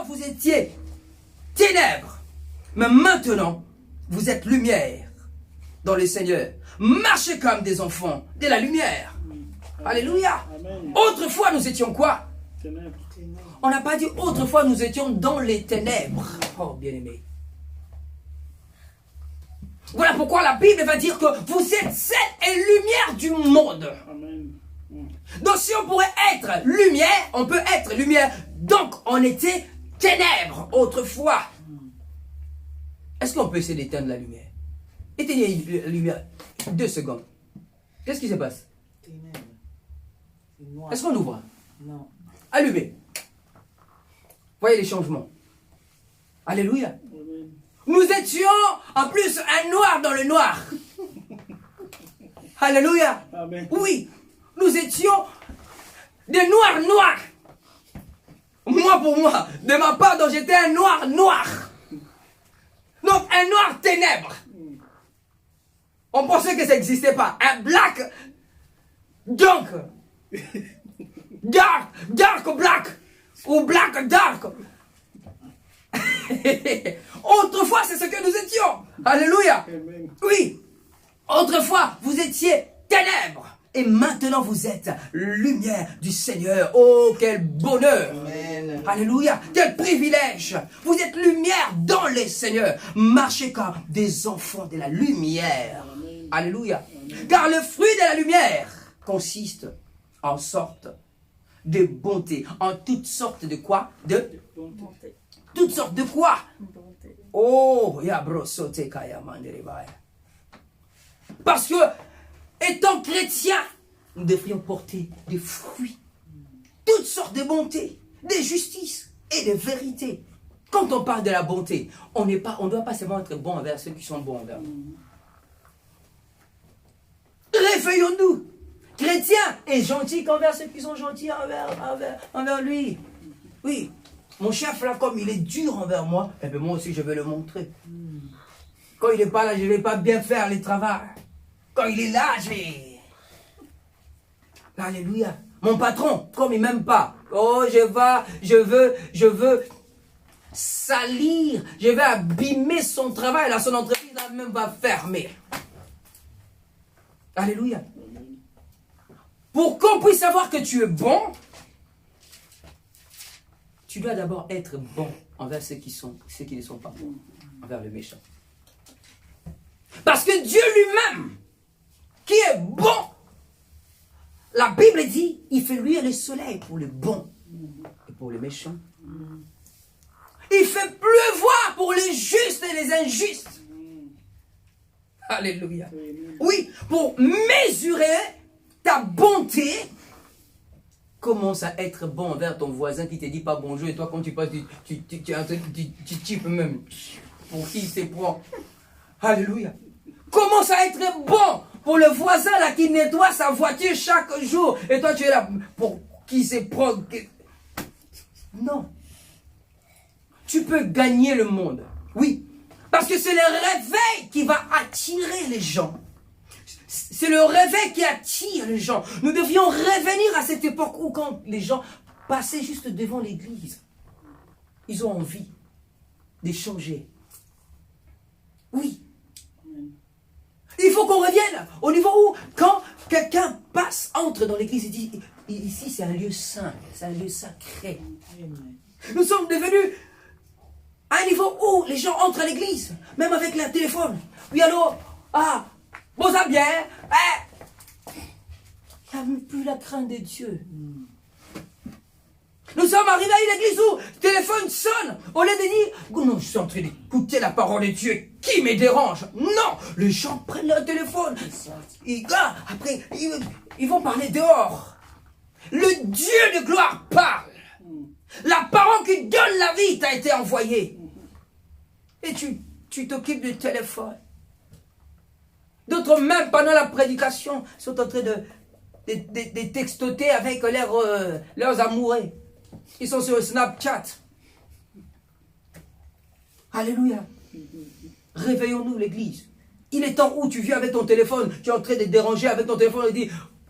Vous étiez ténèbres, mais maintenant, vous êtes lumière dans le Seigneur. Marchez comme des enfants de la lumière. Alléluia. Amen. Autrefois, nous étions quoi? Ténèbres. On n'a pas dit autrefois, nous étions dans les ténèbres. Oh, bien-aimé. Voilà pourquoi la Bible va dire que vous êtes sel et lumière du monde. Amen. Donc si on pourrait être lumière, on peut être lumière. Donc on était ténèbres autrefois. Est-ce qu'on peut essayer d'éteindre la lumière? Éteignez la lumière 2 secondes. Qu'est-ce qui se passe? Ténèbres. C'est noir. Est-ce qu'on ouvre? Non. Allumez. Voyez les changements. Alléluia. Amen. Nous étions en plus un noir dans le noir. Alléluia. Amen. Oui, nous étions des noirs noirs. Moi pour moi, de ma part, donc j'étais un noir noir. Donc un noir ténèbre. On pensait que ça n'existait pas. Un black. Donc. Dark black. Ou black dark. Autrefois, c'est ce que nous étions. Alléluia. Amen. Oui. Autrefois, vous étiez ténèbres. Et maintenant, vous êtes lumière du Seigneur. Oh, quel bonheur. Amen. Alléluia. Quel privilège. Vous êtes lumière dans les Seigneurs. Marchez comme des enfants de la lumière. Amen. Alléluia. Car le fruit de la lumière consiste en sorte de bonté. En toutes sortes de quoi? De Bonté. toutes sortes de quoi? Oh, ya brosote kaya mandelebaya. Parce que, étant chrétiens, nous devrions porter des fruits. Toutes sortes de bonté, de justice et de vérité. Quand on parle de la bonté, on ne doit pas seulement être bon envers ceux qui sont bons envers nous. Réveillons-nous. Chrétien est gentil qu'envers ceux qui sont gentils envers lui. Oui. Mon chef là, comme il est dur envers moi, eh bien moi aussi je vais le montrer. Quand il n'est pas là, je ne vais pas bien faire le travail. Quand il est là, je vais... Alléluia. Mon patron, comme il ne m'aime pas, oh je veux salir, je vais abîmer son travail, là son entreprise là, même va fermer. Alléluia. Pour qu'on puisse savoir que tu es bon, tu dois d'abord être bon envers ceux qui ne sont pas bons, envers le méchant. Parce que Dieu lui-même, qui est bon, la Bible dit, il fait luire le soleil pour les bons et pour les méchants. Il fait pleuvoir pour les justes et les injustes. Alléluia. Oui, pour mesurer ta bonté. Commence à être bon envers ton voisin qui te dit pas bonjour et toi quand tu passes, tu types même. Pour qui il se prend. Alléluia. Commence à être bon pour le voisin là qui nettoie sa voiture chaque jour. Et toi tu es là pour qui se prend. Non. Tu peux gagner le monde. Oui. Parce que c'est le réveil qui va attirer les gens. C'est le réveil qui attire les gens. Nous devions revenir à cette époque où quand les gens passaient juste devant l'église, ils ont envie d'échanger. Oui. Il faut qu'on revienne au niveau où quand quelqu'un passe, entre dans l'église et dit, ici c'est un lieu saint, c'est un lieu sacré. Nous sommes devenus à un niveau où les gens entrent à l'église, même avec leur téléphone. Oui, allô? Ah, bon, ça bien? Il n'y a même plus la crainte de Dieu. Nous sommes arrivés à une église où le téléphone sonne. Au lieu de dire, oh non, je suis en train d'écouter la parole de Dieu qui me dérange. Non, les gens prennent leur téléphone. Après, ils vont parler dehors. Le Dieu de gloire parle. La parole qui donne la vie t'a été envoyée. Et tu t'occupes du téléphone. D'autres, même pendant la prédication, sont en train de textoter avec leurs amoureux. Ils sont sur Snapchat. Alléluia. Réveillons-nous l'église. Il est temps où tu viens avec ton téléphone, tu es en train de déranger avec ton téléphone.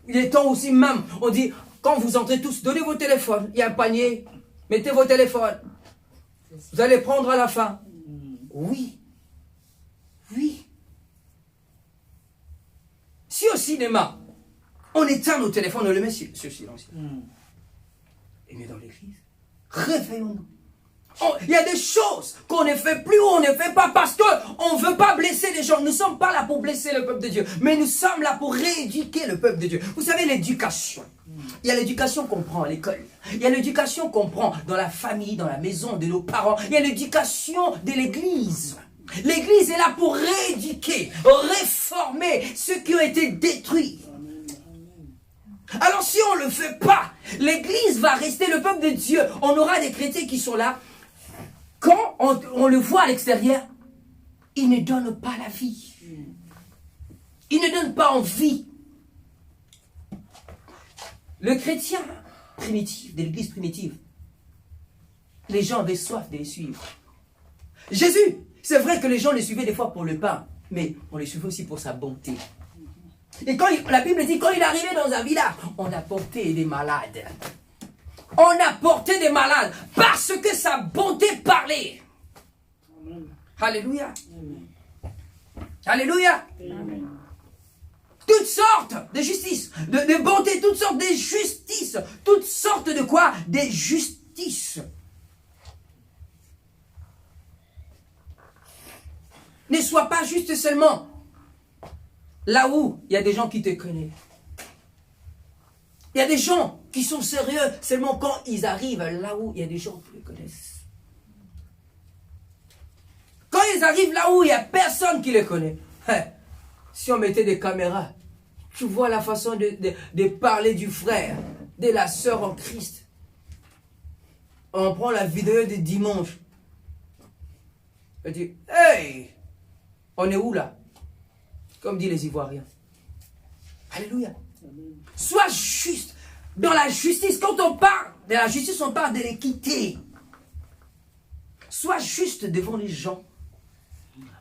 Il est temps aussi même, on dit, quand vous entrez tous, donnez vos téléphones. Il y a un panier, mettez vos téléphones. Vous allez prendre à la fin. Oui. Oui. Si au cinéma, on éteint nos téléphones, on le met sur silencieux. Et mais dans l'église, réveillons-nous. Il y a des choses qu'on ne fait plus ou on ne fait pas parce qu'on ne veut pas blesser les gens. Nous ne sommes pas là pour blesser le peuple de Dieu, mais nous sommes là pour rééduquer le peuple de Dieu. Vous savez, l'éducation. Il y a l'éducation qu'on prend à l'école. Il y a l'éducation qu'on prend dans la famille, dans la maison de nos parents. Il y a l'éducation de l'église. L'église est là pour rééduquer, réformer ceux qui ont été détruits. Alors si on ne le fait pas, l'église va rester le peuple de Dieu. On aura des chrétiens qui sont là. Quand on le voit à l'extérieur, ils ne donnent pas la vie. Ils ne donnent pas envie. Le chrétien primitif, de l'église primitive, les gens avaient soif de les suivre. Jésus, c'est vrai que les gens les suivaient des fois pour le pain, mais on les suivait aussi pour sa bonté. Et quand la Bible dit, quand il arrivait dans un village, on apportait des malades. On apportait des malades parce que sa bonté parlait. Amen. Alléluia. Amen. Alléluia. Amen. Toutes sortes de justice, de bonté, toutes sortes de justice, toutes sortes de quoi? Des justices. Ne sois pas juste seulement là où il y a des gens qui te connaissent. Il y a des gens qui sont sérieux seulement quand ils arrivent là où il y a des gens qui les connaissent. Quand ils arrivent là où il n'y a personne qui les connaît. Si on mettait des caméras, tu vois la façon de parler du frère, de la sœur en Christ. On prend la vidéo de dimanche. On dit, hey, on est où là? Comme disent les Ivoiriens. Alléluia. Sois juste. Dans la justice, quand on parle de la justice, on parle de l'équité. Sois juste devant les gens.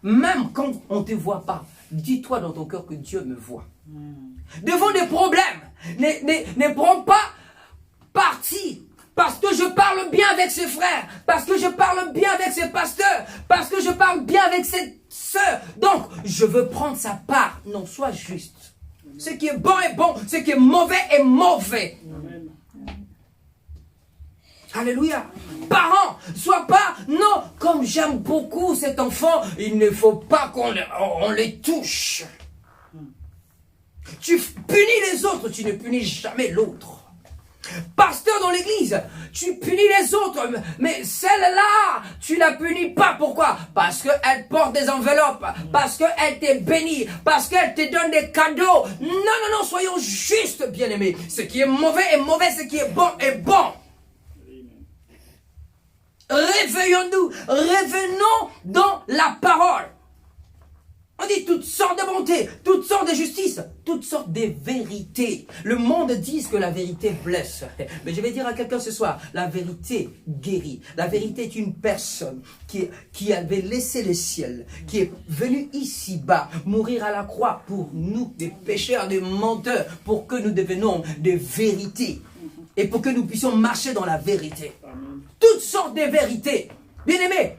Même quand on ne te voit pas, dis-toi dans ton cœur que Dieu me voit. Devant des problèmes, ne prends pas parti. Parce que je parle bien avec ses frères, parce que je parle bien avec ses pasteurs, parce que je parle bien avec ses sœurs. Donc, je veux prendre sa part. Non, sois juste. Ce qui est bon est bon, ce qui est mauvais est mauvais. Amen. Alléluia. Parents, sois pas, non, comme j'aime beaucoup cet enfant, il ne faut pas qu'on les touche. Tu punis les autres, tu ne punis jamais l'autre. Pasteur dans l'église, tu punis les autres, mais celle-là, tu la punis pas. Pourquoi? Parce qu'elle porte des enveloppes, parce qu'elle t'est bénie, parce qu'elle te donne des cadeaux. Non, soyons justes, bien-aimés. Ce qui est mauvais, ce qui est bon est bon. Réveillons-nous, revenons dans la parole. On dit toutes sortes de bonté, toutes sortes de justice, toutes sortes de vérités. Le monde dit que la vérité blesse. Mais je vais dire à quelqu'un ce soir, la vérité guérit. La vérité est une personne qui avait laissé le ciel, qui est venue ici-bas, mourir à la croix pour nous, des pécheurs, des menteurs, pour que nous devenions des vérités. Et pour que nous puissions marcher dans la vérité. Toutes sortes de vérités. Bien-aimés,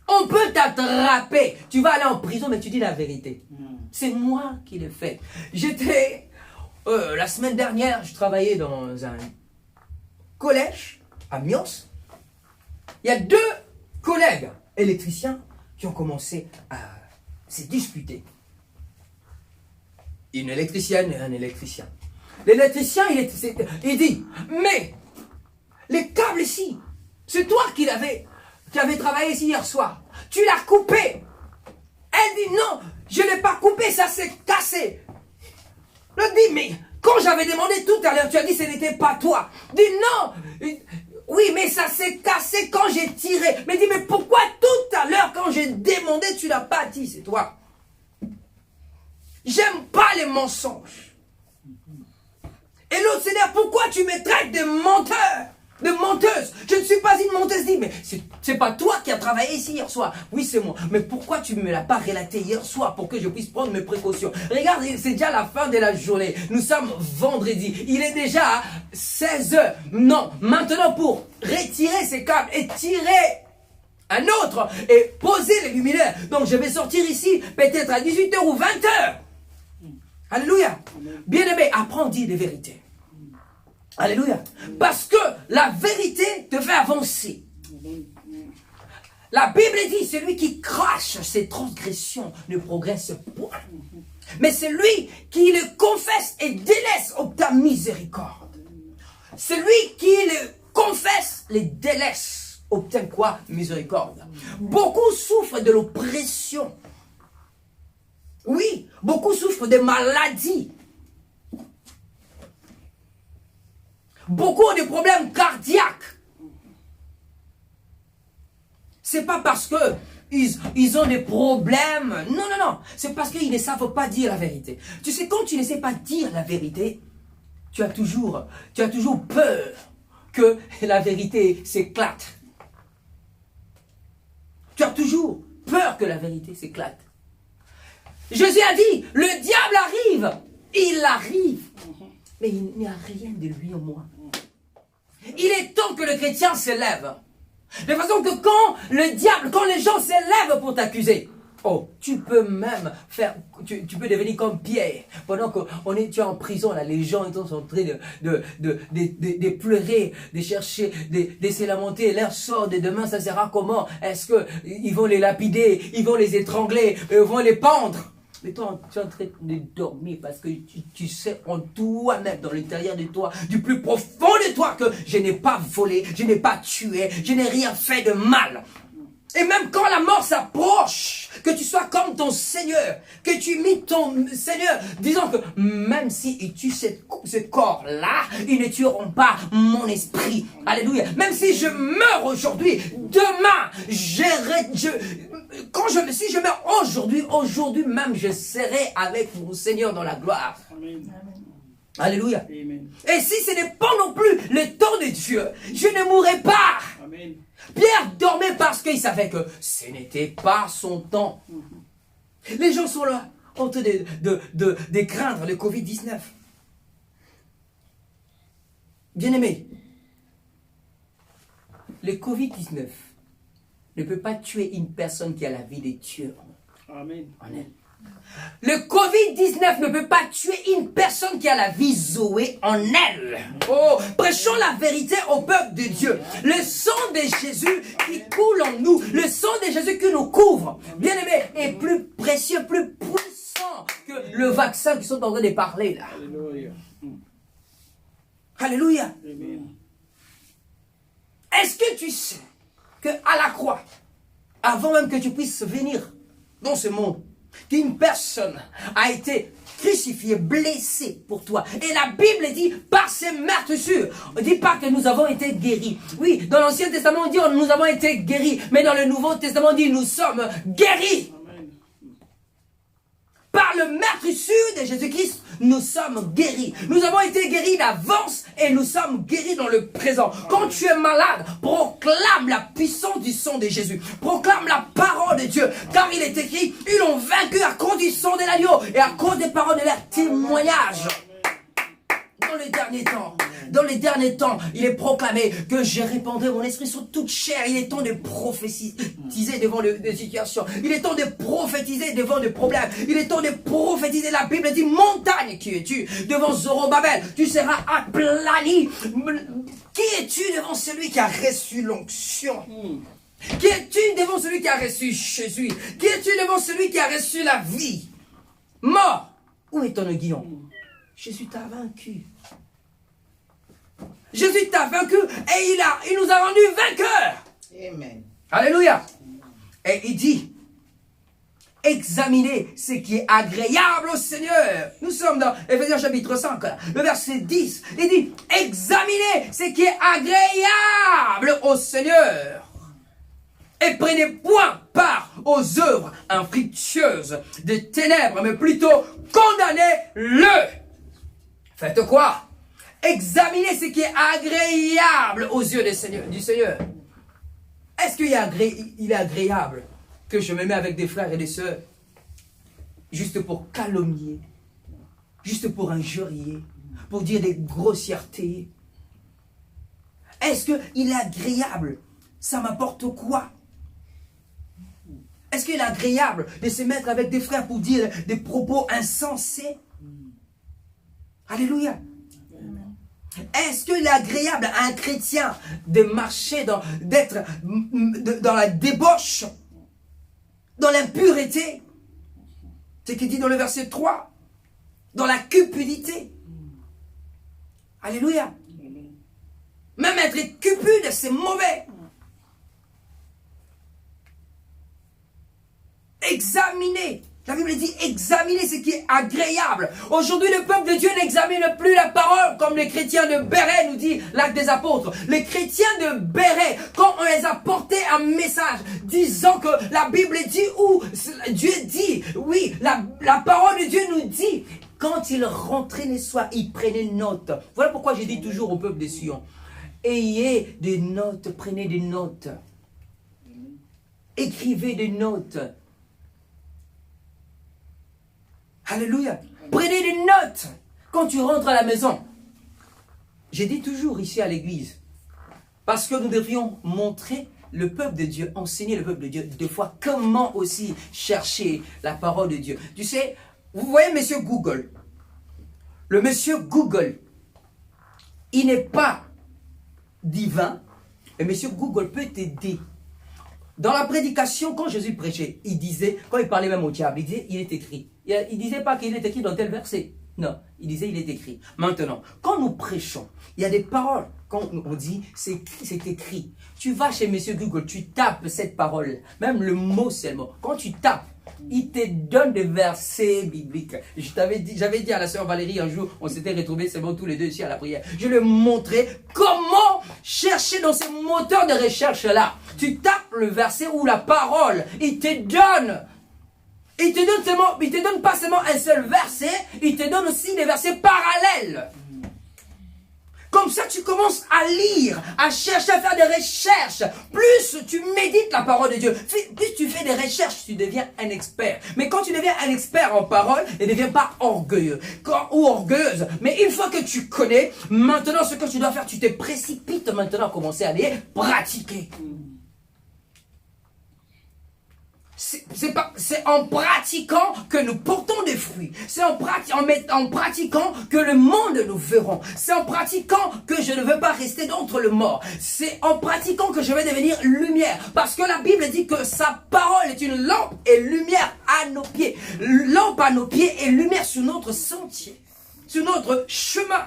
on peut t'attraper. Tu vas aller en prison, mais tu dis la vérité. C'est moi qui l'ai fait. J'étais... la semaine dernière, je travaillais dans un collège à Mios. Il y a 2 collègues électriciens qui ont commencé à se disputer. Une électricienne et un électricien. L'électricien, il dit, mais les câbles ici, c'est toi qui avais travaillé ici hier soir. Tu l'as coupé. Elle dit, non, je ne l'ai pas coupé, ça s'est cassé. Je dis, mais quand j'avais demandé tout à l'heure, tu as dit, ce n'était pas toi. Dis, non, oui, mais ça s'est cassé quand j'ai tiré. Mais dis, mais pourquoi tout à l'heure, quand j'ai demandé, tu n'as pas dit, c'est toi. J'aime pas les mensonges. Et l'autre, c'est dire, pourquoi tu me traites de menteur? de menteuse. Je ne suis pas une menteuse. Dis, mais c'est pas toi qui as travaillé ici hier soir. Oui, c'est moi. Mais pourquoi tu ne me l'as pas relaté hier soir pour que je puisse prendre mes précautions? Regarde, c'est déjà la fin de la journée. Nous sommes vendredi. Il est déjà à 16 heures. Non, maintenant pour retirer ces câbles et tirer un autre et poser les luminaires. Donc je vais sortir ici peut-être à 18 h ou 20 h. Alléluia. Bien-aimé, apprends à dire des vérités. Alléluia. Parce que la vérité te fait avancer. La Bible dit, celui qui crache ses transgressions ne progresse point. Mais celui qui le confesse et délaisse obtient miséricorde. Celui qui le confesse, les délaisse, obtient quoi? Miséricorde. Beaucoup souffrent de l'oppression. Oui, beaucoup souffrent de maladies. Beaucoup ont des problèmes cardiaques. C'est pas parce que ils ont des problèmes. Non, non, non. C'est parce qu'ils ne savent pas dire la vérité. Tu sais, quand tu ne sais pas dire la vérité, tu as toujours peur que la vérité s'éclate. Tu as toujours peur que la vérité s'éclate. Jésus a dit, le diable arrive. Il arrive. Mais il n'y a rien de lui en moi. Il est temps que le chrétien s'élève. De façon que quand les gens s'élèvent pour t'accuser, oh, tu peux même faire, tu peux devenir comme Pierre. Pendant que tu es en prison, là, les gens sont en train de pleurer, de chercher, de se lamenter. Leur sort de demain, ça sera comment? Est-ce que ils vont les lapider, ils vont les étrangler, ils vont les pendre? Mais toi, tu es en train de dormir parce que tu sais en toi-même, dans l'intérieur de toi, du plus profond de toi, que je n'ai pas volé, je n'ai pas tué, je n'ai rien fait de mal. Et même quand la mort s'approche, que tu sois comme ton Seigneur, que tu imites ton Seigneur, disons que même s'ils tuent ce corps-là, ils ne tueront pas mon esprit. Alléluia. Même si je meurs aujourd'hui, demain, si je meurs aujourd'hui même, je serai avec mon Seigneur dans la gloire. Amen. Alléluia. Amen. Et si ce n'est pas non plus le temps de Dieu, je ne mourrai pas. Amen. Pierre dormait parce qu'il savait que ce n'était pas son temps. Les gens sont là, en train de craindre le Covid-19. Bien-aimé, le Covid-19 ne peut pas tuer une personne qui a la vie de Dieu Amen. en elle. Le Covid-19 ne peut pas tuer une personne qui a la vie Zoé en elle. Oh, prêchons la vérité au peuple de Dieu. Le sang de Jésus qui coule en nous, le sang de Jésus qui nous couvre, bien aimé, est plus précieux, plus puissant que le vaccin qu'ils sont en train de parler là. Alléluia. Alléluia. Amen. Est-ce que tu sais que à la croix, avant même que tu puisses venir dans ce monde, qu'une personne a été crucifiée, blessée pour toi. Et la Bible dit, par ses meurtrissures, on ne dit pas que nous avons été guéris. Oui, dans l'Ancien Testament, on dit nous avons été guéris. Mais dans le Nouveau Testament, on dit nous sommes guéris. Amen. Par le meurtrissure de Jésus-Christ, nous sommes guéris. Nous avons été guéris d'avance et nous sommes guéris dans le présent. Quand tu es malade, proclame la puissance du sang de Jésus. Proclame la parole de Dieu. Car il est écrit, ils l'ont vaincu à cause du sang de l'agneau et à cause des paroles de leur témoignage. Dans les derniers temps, il est proclamé que je répandrai mon esprit sur toute chair. Il est temps de prophétiser devant des situations. Il est temps de prophétiser devant des problèmes. Il est temps de prophétiser. La Bible dit, montagne qui es-tu devant Zorobabel? Tu seras aplani. Qui es-tu devant celui qui a reçu l'onction? Qui es-tu devant celui qui a reçu Jésus? Qui es-tu devant celui qui a reçu la vie? Mort, où est ton aiguillon? Jésus t'a vaincu. Jésus t'a vaincu et il nous a rendus vainqueurs. Amen. Alléluia. Et il dit, examinez ce qui est agréable au Seigneur. Nous sommes dans Éphésiens chapitre 5, le verset 10. Il dit, examinez ce qui est agréable au Seigneur. Et prenez point part aux œuvres infructueuses des ténèbres, mais plutôt condamnez-le. Faites quoi? Examinez ce qui est agréable aux yeux du Seigneur. Est-ce qu'il est agréable que je me mets avec des frères et des sœurs juste pour calomnier, juste pour injurier, pour dire des grossièretés? Est-ce qu'il est agréable? Ça m'apporte quoi? Est-ce qu'il est agréable de se mettre avec des frères pour dire des propos insensés? Alléluia. Est-ce qu'il est agréable à un chrétien de marcher, d'être dans la débauche, dans l'impureté? C'est ce qu'il dit dans le verset 3. Dans la cupidité. Alléluia. Même être cupide, c'est mauvais. Examinez. La Bible dit examinez ce qui est agréable. Aujourd'hui, le peuple de Dieu n'examine plus la parole comme les chrétiens de Béret, nous dit l'Acte des Apôtres. Les chrétiens de Béret, quand on les a porté un message disant que la Bible dit ou Dieu dit, oui, la parole de Dieu nous dit, quand ils rentraient les soirs, ils prenaient note. Voilà pourquoi j'ai dit toujours au peuple de Sion, ayez des notes, prenez des notes. Écrivez des notes. Alléluia. Prenez des notes quand tu rentres à la maison. J'ai dit toujours ici à l'église, parce que nous devrions montrer le peuple de Dieu, enseigner le peuple de Dieu, des fois comment aussi chercher la parole de Dieu. Tu sais, vous voyez monsieur Google. Le monsieur Google, il n'est pas divin, et monsieur Google peut t'aider. Dans la prédication, quand Jésus prêchait, il disait, quand il parlait même au diable, il disait, il est écrit. Il ne disait pas qu'il est écrit dans tel verset. Non, il disait, il est écrit. Maintenant, quand nous prêchons, il y a des paroles, quand on dit, c'est écrit. Tu vas chez monsieur Google, tu tapes cette parole, même le mot seulement. Quand tu tapes, il te donne des versets bibliques. J'avais dit à la sœur Valérie un jour, on s'était retrouvés seulement tous les deux ici à la prière. Je lui ai montré comment chercher dans ces moteurs de recherche-là. Tu tapes le verset ou la parole, il te donne. Il te donne pas seulement un seul verset, il te donne aussi des versets parallèles. Comme ça, tu commences à lire, à chercher, à faire des recherches. Plus tu médites la parole de Dieu, plus tu fais des recherches, tu deviens un expert. Mais quand tu deviens un expert en parole, ne deviens pas orgueilleux ou orgueilleuse. Mais une fois que tu connais, maintenant ce que tu dois faire, tu te précipites maintenant à commencer à les pratiquer. C'est en pratiquant que nous portons des fruits. C'est en pratiquant que le monde nous verra. C'est en pratiquant que je ne veux pas rester d'entre le mort. C'est en pratiquant que je vais devenir lumière. Parce que la Bible dit que sa parole est une lampe et lumière à nos pieds. Lampe à nos pieds et lumière sur notre sentier. Sur notre chemin.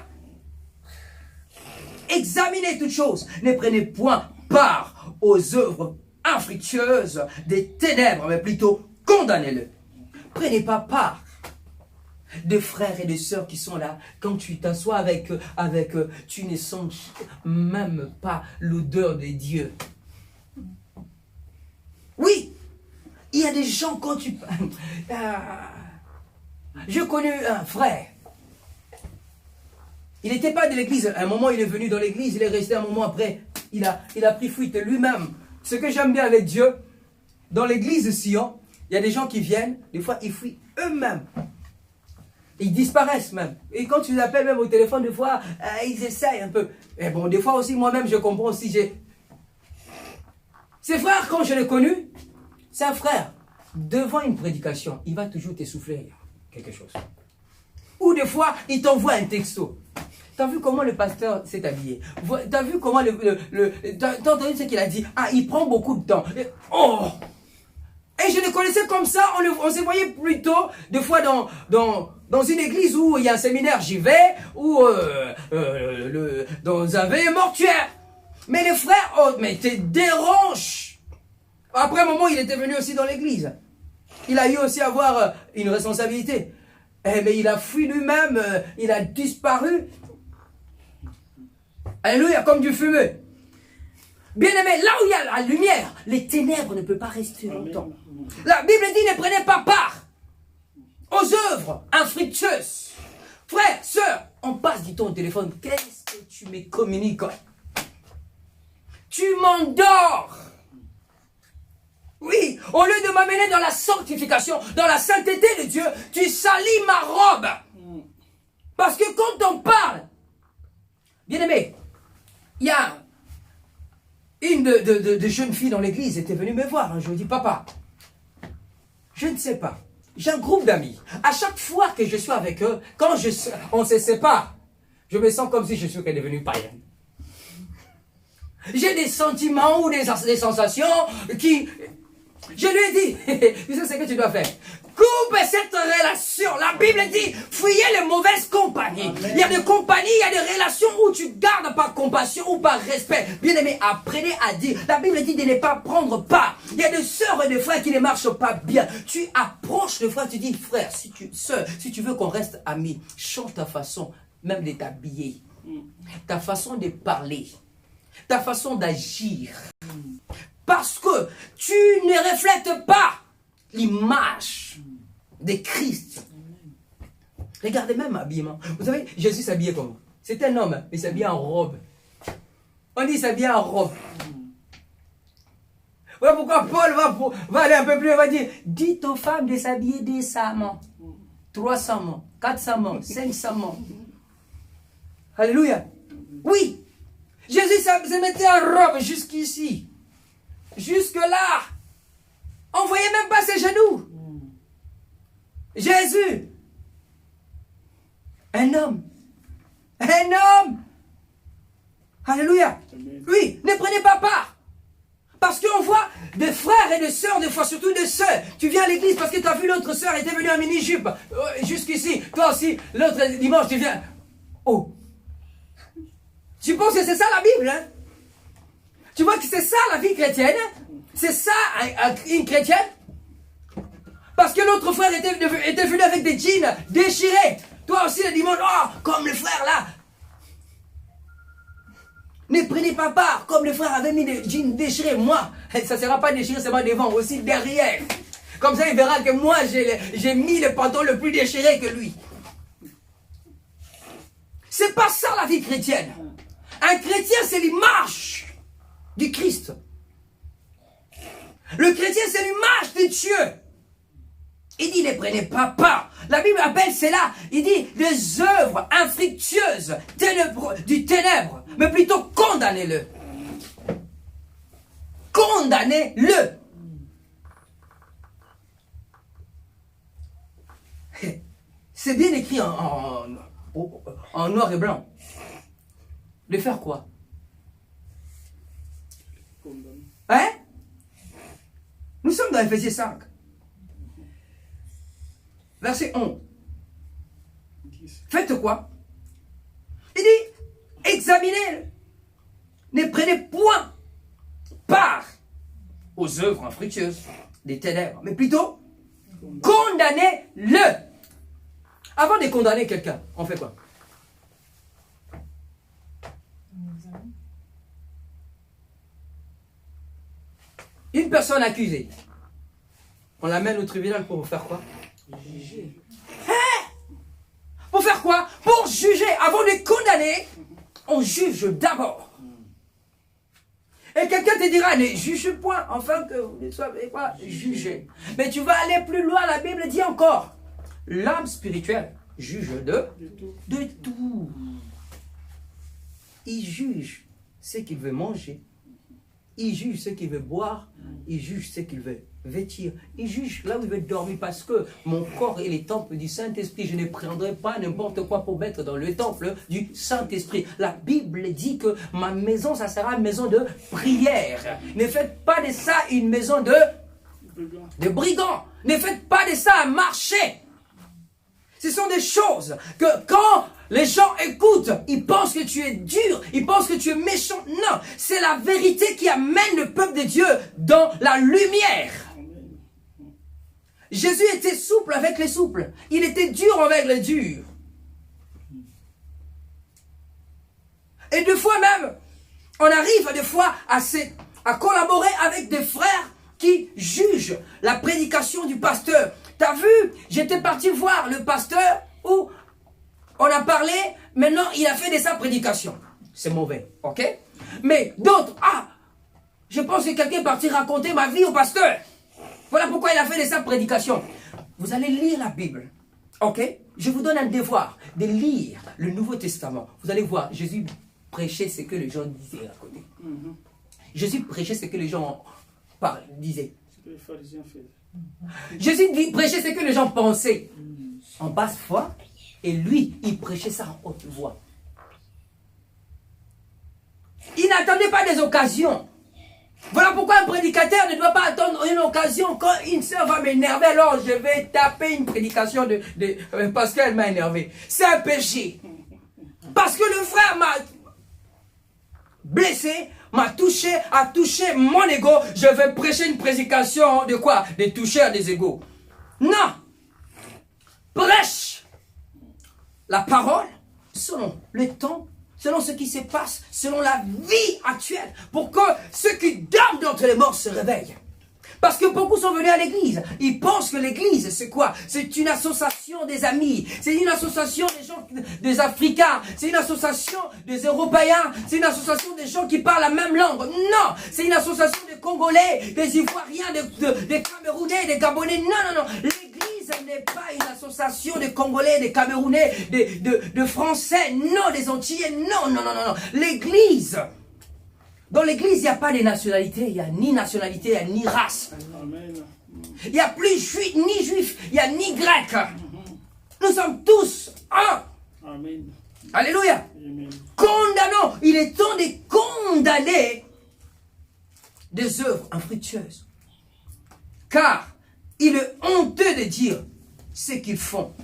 Examinez toutes choses. Ne prenez point part aux œuvres infructueuse des ténèbres, mais plutôt condamnez-le. Prenez pas part des frères et des sœurs qui sont là. Quand tu t'assois avec eux, tu ne sens même pas l'odeur de Dieu. Oui, il y a des gens quand tu... J'ai connu un frère. Il n'était pas de l'église. À un moment, il est venu dans l'église, il est resté un moment après. Il a pris fuite lui-même. Ce que j'aime bien avec Dieu, dans l'église de Sion, il y a des gens qui viennent, des fois ils fuient eux-mêmes. Ils disparaissent même. Et quand tu les appelles même au téléphone, des fois, ils essayent un peu. Et bon, des fois aussi, moi-même, je comprends aussi. Ces frères, quand je l'ai connu, c'est un frère. Devant une prédication, il va toujours t'essouffler quelque chose. Ou des fois, il t'envoie un texto. T'as vu comment le pasteur s'est habillé? T'as vu comment t'as entendu ce qu'il a dit? Ah, il prend beaucoup de temps. Et je le connaissais comme ça, on se voyait plutôt, des fois dans une église où il y a un séminaire, j'y vais, ou dans un veilleux mortuaire. Mais les frères, mais te dérange. Après un moment, il était venu aussi dans l'église. Il a eu aussi à avoir une responsabilité. Mais il a fui lui-même, il a disparu. Alléluia, comme du fumeux. Bien-aimé, là où il y a la lumière, les ténèbres ne peuvent pas rester longtemps. La Bible dit, ne prenez pas part aux œuvres infructueuses. Frère, sœur, on passe du temps au téléphone. Qu'est-ce que tu me communiques? Tu m'endors. Oui, au lieu de m'amener dans la sanctification, dans la sainteté de Dieu, tu salis ma robe. Parce que quand on parle, bien aimé, il y a une de jeunes filles dans l'église était venue me voir. Je lui dis, papa, je ne sais pas. J'ai un groupe d'amis. À chaque fois que je suis avec eux, quand on se sépare, je me sens comme si je suis devenue païenne. J'ai des sentiments ou des sensations qui... Je lui ai dit, tu sais ce que tu dois faire. Coupe cette relation. La Bible dit, fuyez les mauvaises compagnies. Amen. Il y a des compagnies, il y a des relations où tu gardes par compassion ou par respect. Bien aimé, apprenez à dire. La Bible dit de ne pas prendre part. Il y a des sœurs et des frères qui ne marchent pas bien. Tu approches le frère, tu dis, frère, sœur, si tu veux qu'on reste amis, change ta façon même de t'habiller. Ta façon de parler. Ta façon d'agir. Parce que tu ne reflètes pas l'image de Christ. Regardez même l'habillement. Vous savez, Jésus s'habillait comment? C'est un homme, il s'habillait en robe. On dit s'habiller en robe. Voilà pourquoi Paul va aller un peu plus, il va dire, dites aux femmes de s'habiller décemment. 300 mots, 400 mots, 500 mots. Alléluia. Oui. Jésus se mettait en robe jusqu'ici. Jusque-là, on ne voyait même pas ses genoux. Jésus, un homme. Alléluia. Oui, ne prenez pas part. Parce qu'on voit des frères et des sœurs, des fois surtout des sœurs. Tu viens à l'église parce que tu as vu l'autre sœur était venue en mini-jupe. Jusqu'ici, toi aussi, l'autre dimanche, tu viens. Oh. Tu penses que c'est ça la Bible, hein? Tu vois que c'est ça la vie chrétienne? C'est ça une chrétienne? Parce que l'autre frère était venu avec des jeans déchirés. Toi aussi le dimanche, oh, comme le frère là. Ne prenez pas part, comme le frère avait mis des jeans déchirés. Moi, ça ne sera pas déchiré seulement devant, aussi derrière. Comme ça, il verra que moi, j'ai mis le pantalon le plus déchiré que lui. C'est pas ça la vie chrétienne. Un chrétien, c'est l'image du Christ. Le chrétien, c'est l'image de Dieu. Il dit, ne prenez pas part. La Bible appelle cela, il dit, les œuvres infructueuses du ténèbre, mais plutôt condamnez-le. Condamnez-le. C'est bien écrit en noir et blanc. De faire quoi? Hein? Nous sommes dans Éphésiens 5. Verset 11. Faites quoi? Il dit, examinez-le. Ne prenez point part aux œuvres infructueuses des ténèbres, mais plutôt condamnez-le. Avant de condamner quelqu'un, on fait quoi? Une personne accusée, on l'amène au tribunal pour faire quoi? Juger. Hein? Pour faire quoi? Pour juger. Avant de condamner, on juge d'abord. Et quelqu'un te dira, ne juge point, afin que vous ne soyez pas jugés. Mais tu vas aller plus loin, la Bible dit encore, l'homme spirituel juge de tout. Il juge ce qu'il veut manger. Il juge ce qu'il veut boire, il juge ce qu'il veut vêtir, il juge là où il veut dormir, parce que mon corps est le temple du Saint-Esprit. Je ne prendrai pas n'importe quoi pour mettre dans le temple du Saint-Esprit. La Bible dit que ma maison, ça sera une maison de prière. Ne faites pas de ça une maison de brigands. Ne faites pas de ça un marché. Ce sont des choses que quand les gens écoutent, ils pensent que tu es dur, ils pensent que tu es méchant. Non, c'est la vérité qui amène le peuple de Dieu dans la lumière. Jésus était souple avec les souples. Il était dur avec les durs. Et des fois même, on arrive des fois à collaborer avec des frères qui jugent la prédication du pasteur. T'as vu, j'étais parti voir le pasteur où on a parlé, maintenant il a fait de sa prédication. C'est mauvais, ok? Mais d'autres, je pense que quelqu'un est parti raconter ma vie au pasteur. Voilà pourquoi il a fait de sa prédication. Vous allez lire la Bible, ok? Je vous donne un devoir de lire le Nouveau Testament. Vous allez voir, Jésus prêchait ce que les gens disaient à côté. Jésus prêchait ce que les gens disaient. Ce que les pharisiens faisaient. Jésus prêchait ce que les gens pensaient en basse voix, et lui, il prêchait ça en haute voix. Il n'attendait pas des occasions. Voilà pourquoi un prédicateur ne doit pas attendre une occasion. Quand une soeur va m'énerver, alors je vais taper une prédication parce qu'elle m'a énervé. C'est un péché. Parce que le frère m'a blessé, m'a touché, a touché mon ego. Je vais prêcher une prédication de quoi? De toucher des égos. Non. Prêche la parole selon le temps, selon ce qui se passe, selon la vie actuelle, pour que ceux qui dorment d'entre les morts se réveillent. Parce que beaucoup sont venus à l'église. Ils pensent que l'église, c'est quoi? C'est une association des amis. C'est une association des gens, des Africains. C'est une association des Européens. C'est une association des gens qui parlent la même langue. Non! C'est une association des Congolais, des Ivoiriens, des Camerounais, des Gabonais. Non, non, non. L'église n'est pas une association des Congolais, des Camerounais, de Français. Non, des Antillais. Non, non, non, non, non. L'église... Dans l'église, il n'y a pas de nationalité, il n'y a ni nationalité, il n'y a ni race. Amen. Il n'y a plus ni juif, il n'y a ni grec. Nous sommes tous un. Amen. Alléluia. Amen. Condamnons. Il est temps de condamner des œuvres infructueuses. Car il est honteux de dire ce qu'ils font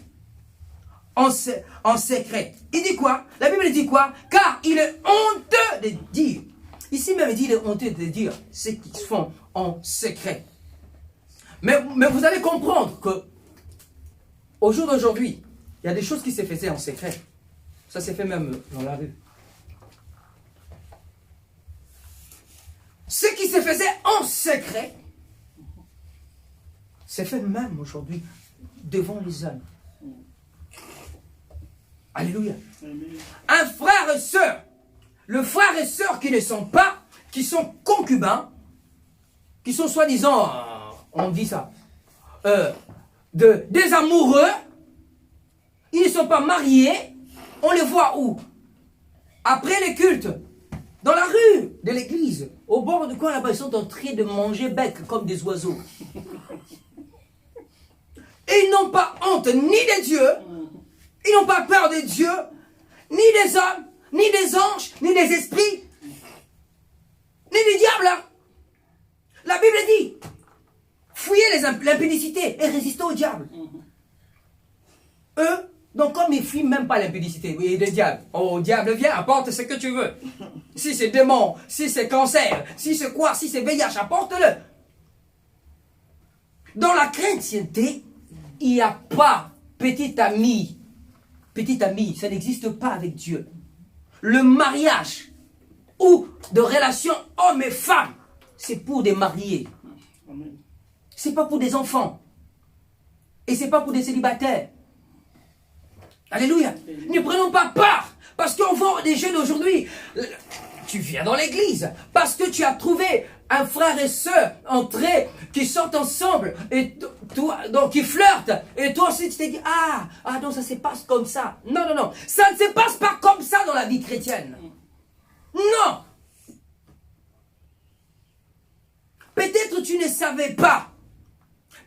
en secret. Il dit quoi? La Bible dit quoi? Car il est honteux de dire. Ici même, il dit, il est honteux de dire ce qu'ils font en secret. Mais vous allez comprendre que au jour d'aujourd'hui, il y a des choses qui se faisaient en secret. Ça s'est fait même dans la rue. Ce qui se faisait en secret, c'est fait même aujourd'hui devant les hommes. Alléluia. Amen. Un frère et sœur, le frère et sœur qui ne sont pas, qui sont concubins, qui sont soi-disant, on dit ça, des amoureux, ils ne sont pas mariés, on les voit où? Après les cultes, dans la rue de l'église, au bord du coin là-bas, ils sont en train de manger bec comme des oiseaux. Et ils n'ont pas honte ni des dieux, ils n'ont pas peur des dieux, ni des hommes, ni des anges, ni des esprits, ni du diable. Hein. La Bible dit, fouillez l'impudicité et résistez au diable. Eux, donc comme ils fuient même pas l'impudicité, oui, le diable. Oh, diable, viens, apporte ce que tu veux. Si c'est démon, si c'est cancer, si c'est quoi, si c'est VIH, apporte-le. Dans la chrétienté, il n'y a pas petit ami. Petit ami, ça n'existe pas avec Dieu. Le mariage ou de relations hommes et femmes, c'est pour des mariés. C'est pas pour des enfants. Et c'est pas pour des célibataires. Alléluia. Ne prenons pas part. Parce qu'on voit des jeunes aujourd'hui. Tu viens dans l'église. Parce que tu as trouvé un frère et sœur entrés qui sortent ensemble. Et toi, donc qui flirtent. Et toi aussi tu t'es dit, ah non, ça se passe comme ça. Non, non, non. Ça ne se passe pas comme ça dans la vie chrétienne. Non. Peut-être tu ne savais pas.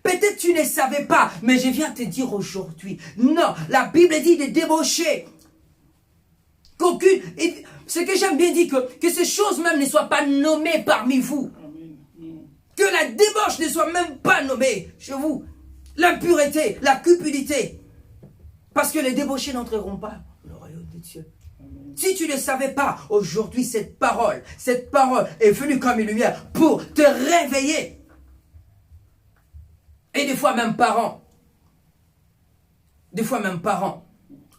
Peut-être tu ne savais pas, mais je viens te dire aujourd'hui, non, la Bible dit de débaucher. Qu'aucune, ce que j'aime bien dire, que ces choses même ne soient pas nommées parmi vous. Que la débauche ne soit même pas nommée chez vous. L'impureté, la cupidité. Parce que les débauchés n'entreront pas dans le royaume de Dieu. Si tu ne savais pas, aujourd'hui cette parole est venue comme une lumière pour te réveiller. Et des fois même parents,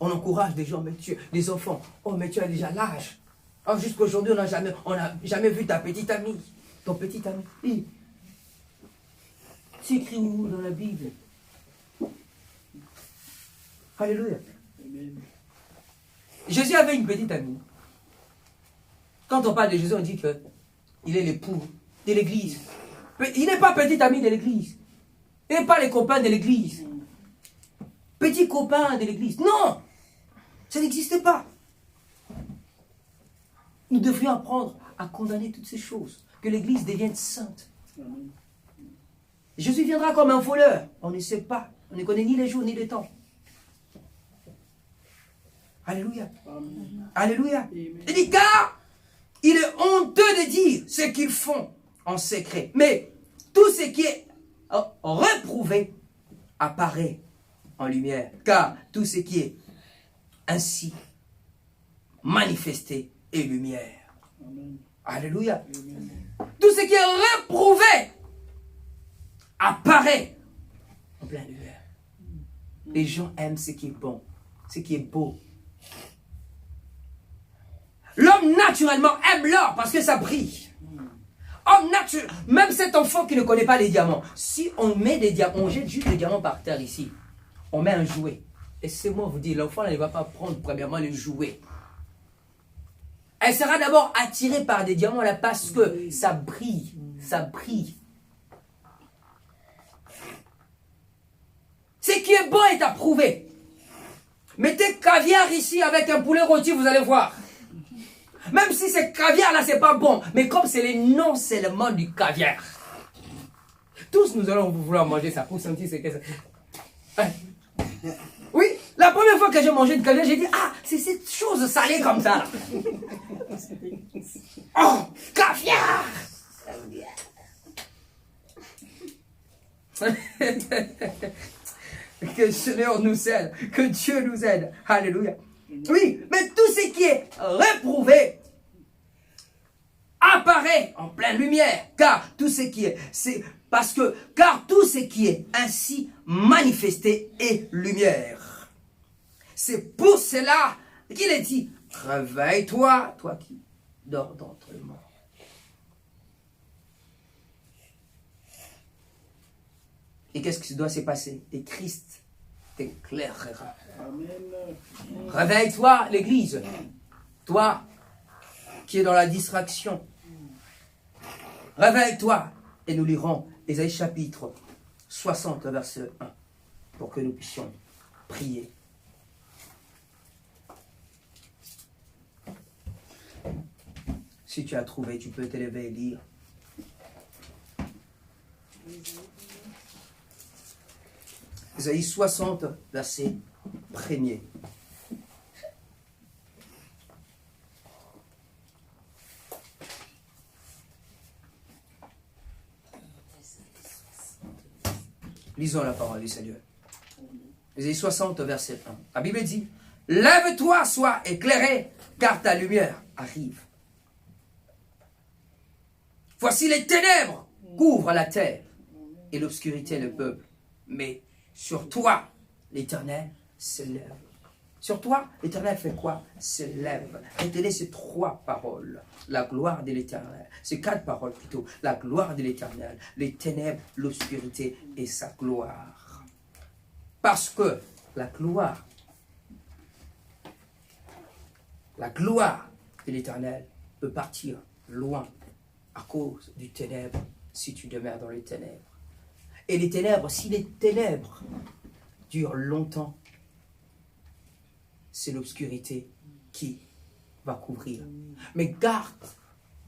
on encourage des gens, mais des enfants, oh mais tu as déjà l'âge. Oh, jusqu'aujourd'hui on n'a jamais vu ta petite amie, ton petit ami. C'est écrit où dans la Bible? Alléluia. Jésus avait une petite amie. Quand on parle de Jésus, on dit qu'il est l'époux de l'église. Il n'est pas petit ami de l'église. Il n'est pas les copains de l'église. Petit copain de l'église. Non! Ça n'existe pas. Nous devrions apprendre à condamner toutes ces choses. Que l'église devienne sainte. Amen. Jésus viendra comme un voleur. On ne sait pas. On ne connaît ni les jours ni les temps. Alléluia. Amen. Alléluia. Amen. Il dit car il est honteux de dire ce qu'ils font en secret. Mais tout ce qui est réprouvé apparaît en lumière. Car tout ce qui est ainsi manifesté est lumière. Amen. Alléluia. Amen. Tout ce qui est réprouvé apparaît en pleine lumière. Les gens aiment ce qui est bon, ce qui est beau. L'homme naturellement aime l'or parce que ça brille. Homme naturel, même cet enfant qui ne connaît pas les diamants, si on met des diamants, on jette juste des diamants par terre ici, on met un jouet. Et c'est moi vous dire, l'enfant ne va pas prendre premièrement le jouet. Elle sera d'abord attirée par des diamants là parce que ça brille, ça brille. Ce qui est bon est approuvé. Mettez caviar ici avec un poulet rôti, vous allez voir. Même si c'est caviar là, c'est pas bon. Mais comme c'est les noms seulement du caviar. Tous nous allons vouloir manger ça pour sentir ce que c'est. Hein? Oui, la première fois que j'ai mangé du caviar, j'ai dit, ah, c'est cette chose salée comme ça. Oh, caviar! Que le Seigneur nous aide, que Dieu nous aide. Alléluia. Oui, mais tout ce qui est réprouvé apparaît en pleine lumière, car tout ce qui est, car tout ce qui est ainsi manifesté est lumière. C'est pour cela qu'il est dit, réveille-toi, toi qui dors d'entre les morts. Et qu'est-ce qui doit se passer? Et Christ t'éclairera. Amen. Réveille-toi, l'église. Toi qui es dans la distraction. Réveille-toi. Et nous lirons Ésaïe chapitre 60, verset 1, pour que nous puissions prier. Si tu as trouvé, tu peux te lever et lire. Ésaïe 60, verset 1er. Lisons la parole du Seigneur. Ésaïe 60, verset 1. La Bible dit, « Lève-toi, sois éclairé, car ta lumière arrive. Voici les ténèbres couvrent la terre, et l'obscurité le peuple. Mais sur toi, l'Éternel se lève. » Sur toi, l'Éternel fait quoi? Se lève. Retenez ces trois paroles. La gloire de l'Éternel. Ces quatre paroles plutôt. La gloire de l'Éternel, les ténèbres, l'obscurité et sa gloire. Parce que la gloire de l'Éternel peut partir loin à cause du ténèbre si tu demeures dans les ténèbres. Et les ténèbres, si les ténèbres durent longtemps, c'est l'obscurité qui va couvrir. Mais garde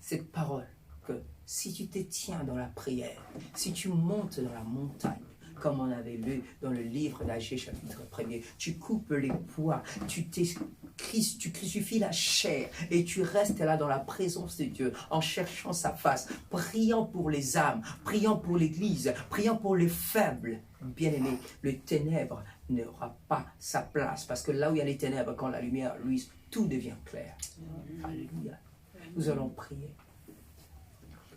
cette parole que si tu te tiens dans la prière, si tu montes dans la montagne, comme on avait lu dans le livre d'Agé chapitre 1er, tu coupes les poids, tu crucifies la chair et tu restes là dans la présence de Dieu en cherchant sa face, priant pour les âmes, priant pour l'église, priant pour les faibles. Bien-aimés, le ténèbre n'aura pas sa place parce que là où il y a les ténèbres, quand la lumière luise, tout devient clair. Alléluia. Nous allons prier.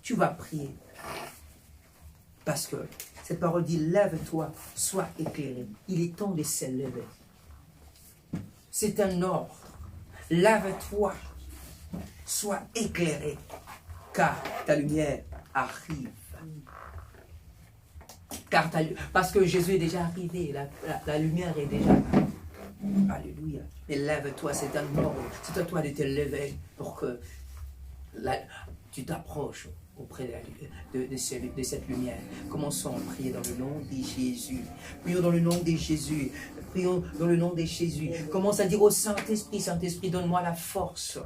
Tu vas prier parce que cette parole dit, lève-toi, sois éclairé. Il est temps de se lever. C'est un ordre. Lève-toi, sois éclairé, car ta lumière arrive. Parce que Jésus est déjà arrivé, la lumière est déjà là. Alléluia. Élève-toi, c'est à moi, c'est à toi de te lever pour que tu t'approches auprès de cette lumière. Commençons à prier dans le nom de Jésus. Prions dans le nom de Jésus. Prions dans le nom de Jésus. Commence à dire au Saint-Esprit, Saint-Esprit, donne-moi la force.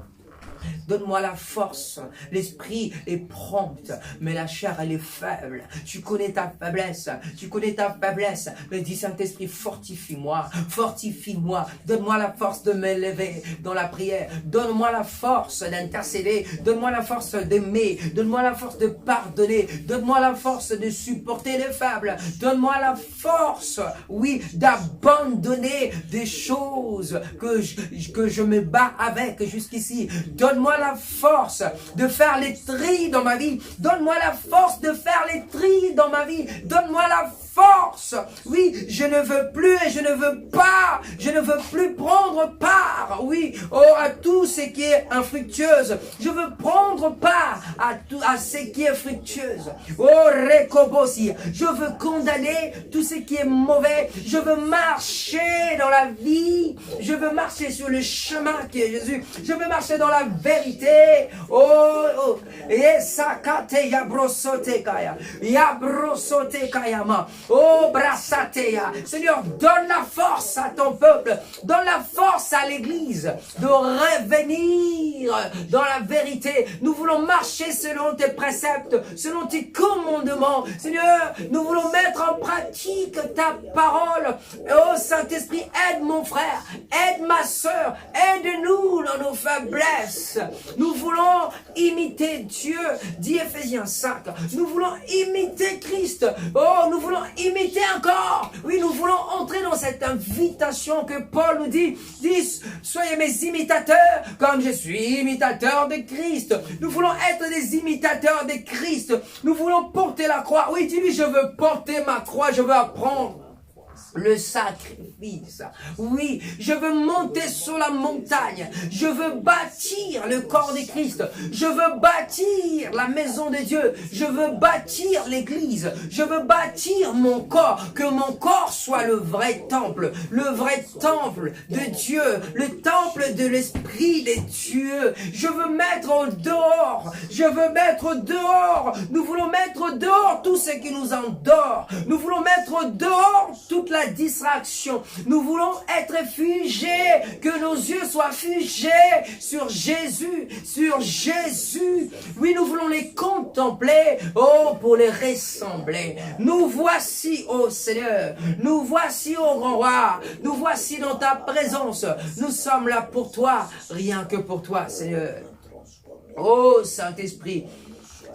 Donne-moi la force. L'esprit est prompt, mais la chair, elle est faible. Tu connais ta faiblesse. Tu connais ta faiblesse. Mais dis, Saint-Esprit, fortifie-moi. Fortifie-moi. Donne-moi la force de m'élever dans la prière. Donne-moi la force d'intercéder. Donne-moi la force d'aimer. Donne-moi la force de pardonner. Donne-moi la force de supporter les faibles. Donne-moi la force, oui, d'abandonner des choses que je me bats avec jusqu'ici. Donne-moi la force de faire les tris dans ma vie. Donne-moi la force de faire les tris dans ma vie. Donne-moi la force. Oui, je ne veux plus et je ne veux pas. Je ne veux plus prendre part. Oui, à tout ce qui est infructueuse. Je veux prendre part à ce qui est fructueuse. Rekobosi. Je veux condamner tout ce qui est mauvais. Je veux marcher dans la vie. Je veux marcher sur le chemin qui est Jésus. Je veux marcher dans la vérité. Esakate yabrosote kaya. Yabrosote kayama. Oh, brassateya. Seigneur, donne la force à ton peuple. Donne la force à l'église de revenir dans la vérité. Nous voulons marcher selon tes préceptes, selon tes commandements. Seigneur, nous voulons mettre en pratique ta parole. Oh, Saint-Esprit, aide mon frère, aide ma soeur, aide-nous dans nos faiblesses. Nous voulons imiter Dieu, dit Ephésiens 5. Nous voulons imiter Christ. Oh, nous voulons imiter encore. Oui, nous voulons entrer dans cette invitation que Paul nous dit, soyez mes imitateurs comme je suis imitateur de Christ. Nous voulons être des imitateurs de Christ. Nous voulons porter la croix. Oui, dis-lui, je veux porter ma croix, je veux apprendre le sacrifice. Oui, je veux monter sur la montagne. Je veux bâtir le corps de Christ. Je veux bâtir la maison de Dieu. Je veux bâtir l'église. Je veux bâtir mon corps. Que mon corps soit le vrai temple. Le vrai temple de Dieu. Le temple de l'Esprit de Dieu. Je veux mettre au dehors. Je veux mettre dehors. Nous voulons mettre dehors tout ce qui nous endort. Nous voulons mettre dehors toute la distraction. Nous voulons être figés, que nos yeux soient figés sur Jésus, sur Jésus. Oui, nous voulons les contempler, oh, pour les ressembler. Nous voici, oh Seigneur, nous voici, oh grand roi, nous voici dans ta présence. Nous sommes là pour toi, rien que pour toi, Seigneur. Oh Saint-Esprit,